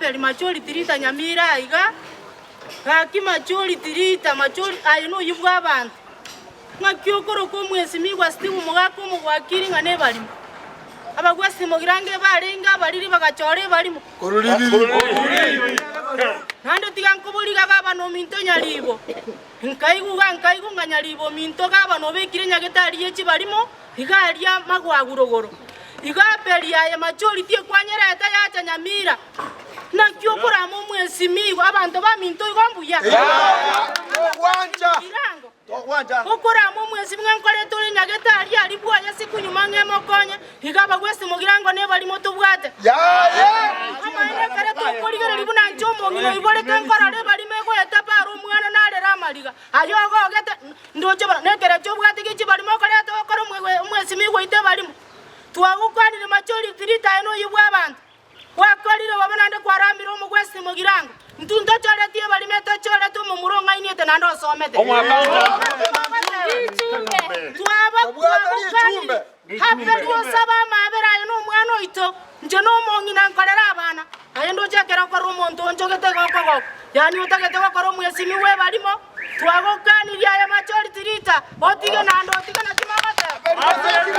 peli macholi tirita Nyamira iga gaki macholi tirita macholi ayino yibwa abantu ngakyokoro ko mwezi migwa stimu mugako mugwakiri ngane balimo abagwese mugirange barenga baliri bagachore balimo nando tigankoboliga gabano minto nyalibo nkaigu nganyalibo minto gabano bekire nyagetari yechi balimo igalia magwagurogoro igapelia ya macholi tie kwanyera eta yacha Nyamira na kyokora mu mwezi migwa abantu ba minto igombuya wanja okora mu mwezi mwankore tuli nyagetari ali bwanya siku nyuma ngemokonya igaba gwese mugirango ne bali moto bwate amaine kare to koligere libuna nchomo ngino ibole kankora le bali meko etaparo mwana nale ramaliga ayogo gete ndoje bana nekere cyo bwate gichi bali moko le to okora mwezi migwa ite bali tuagukani ne macholi tirita eno yibwa abantu wakolire wabanande kwaramiro mu gwese mugirango ntunto chole tie bali meto chole to mu muronga inete nando somete Haperio saba mabera no mwana ito njono mongi na nkolera abana ayendo chekera ko rumonto njogete goko yani utakete ko mwezi miwe balimo twagokani ya macholi tirita otige na ndo otige na kimabate